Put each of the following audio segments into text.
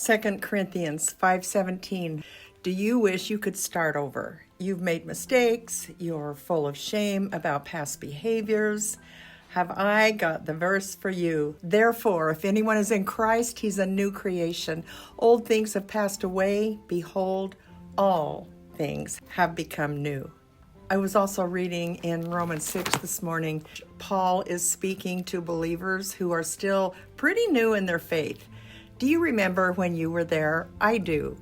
2 Corinthians 5:17. Do you wish you could start over? You've made mistakes. You're full of shame about past behaviors. Have I got the verse for you? Therefore, if anyone is in Christ, he's a new creation. Old things have passed away. Behold, all things have become new. I was also reading in Romans 6 this morning. Paul is speaking to believers who are still pretty new in their faith. Do you remember when you were there? I do.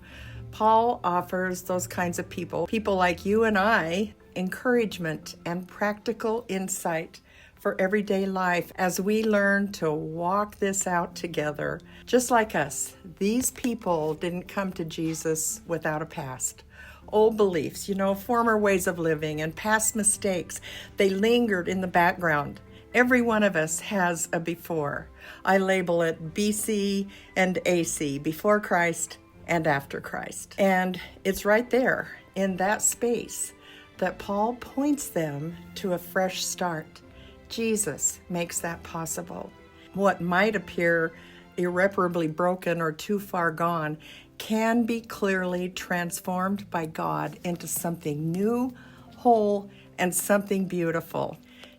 Paul offers those kinds of people like you and I, encouragement and practical insight for everyday life as we learn to walk this out together. Just like us, these people didn't come to Jesus without a past. Old beliefs, former ways of living and past mistakes, they lingered in the background. Every one of us has a before. I label it BC and AC, before Christ and after Christ. And it's right there in that space that Paul points them to a fresh start. Jesus makes that possible. What might appear irreparably broken or too far gone can be clearly transformed by God into something new, whole, and something beautiful.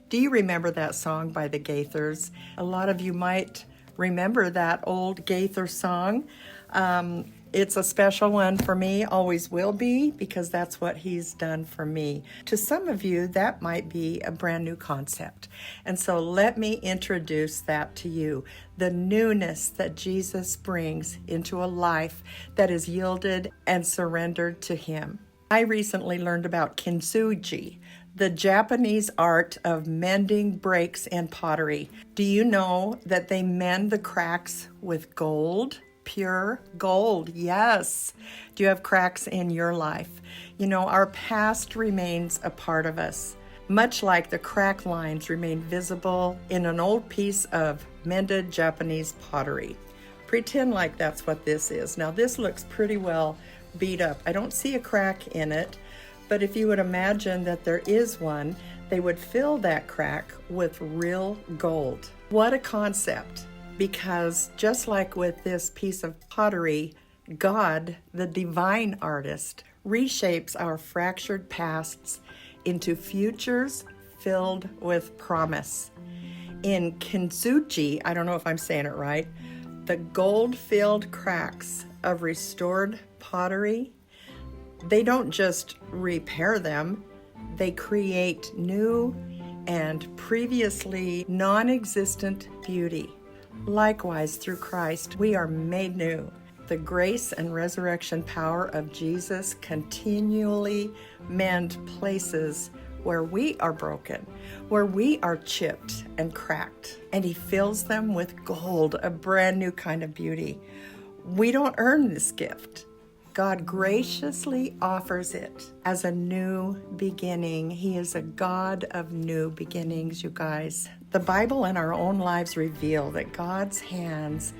Do you remember that song by the Gaithers? A lot of you might remember that old Gaither song. It's a special one for me, always will be, because that's what he's done for me. To some of you, that might be a brand new concept. And so let me introduce that to you. The newness that Jesus brings into a life that is yielded and surrendered to him. I recently learned about kintsugi, the Japanese art of mending breaks in pottery. Do you know that they mend the cracks with gold? Pure gold, yes. Do you have cracks in your life? Our past remains a part of us, much like the crack lines remain visible in an old piece of mended Japanese pottery. Pretend like that's what this is. Now, this looks pretty well beat up. I don't see a crack in it, but if you would imagine that there is one, they would fill that crack with real gold. What a concept. Because just like with this piece of pottery, God, the divine artist, reshapes our fractured pasts into futures filled with promise. In kintsugi, I don't know if I'm saying it right, the gold-filled cracks of restored pottery, they don't just repair them, they create new and previously non-existent beauty. Likewise, through Christ, we are made new. The grace and resurrection power of Jesus continually mend places where we are broken, where we are chipped and cracked, and he fills them with gold, a brand new kind of beauty. We don't earn this gift. God graciously offers it as a new beginning. He is a God of new beginnings, you guys. The Bible and our own lives reveal that God's hands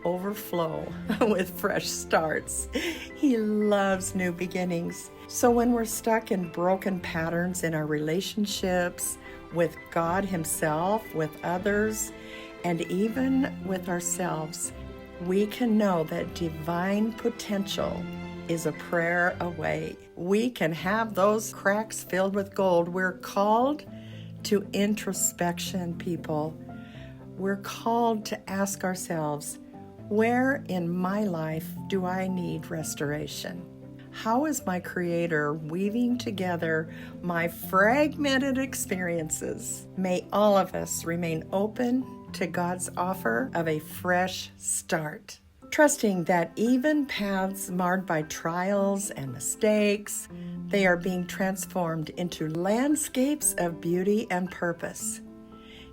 overflow with fresh starts. He loves new beginnings. So when we're stuck in broken patterns in our relationships with God himself, with others, and even with ourselves, we can know that divine potential is a prayer away. We can have those cracks filled with gold. We're called to introspection, people. We're called to ask ourselves, where in my life do I need restoration? How is my Creator weaving together my fragmented experiences? May all of us remain open to God's offer of a fresh start, trusting that even paths marred by trials and mistakes, they are being transformed into landscapes of beauty and purpose.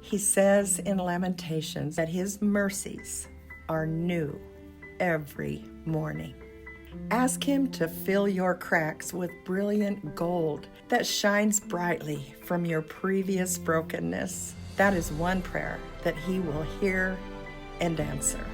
He says in Lamentations that his mercies are new every morning. Ask him to fill your cracks with brilliant gold that shines brightly from your previous brokenness. That is one prayer that he will hear and answer.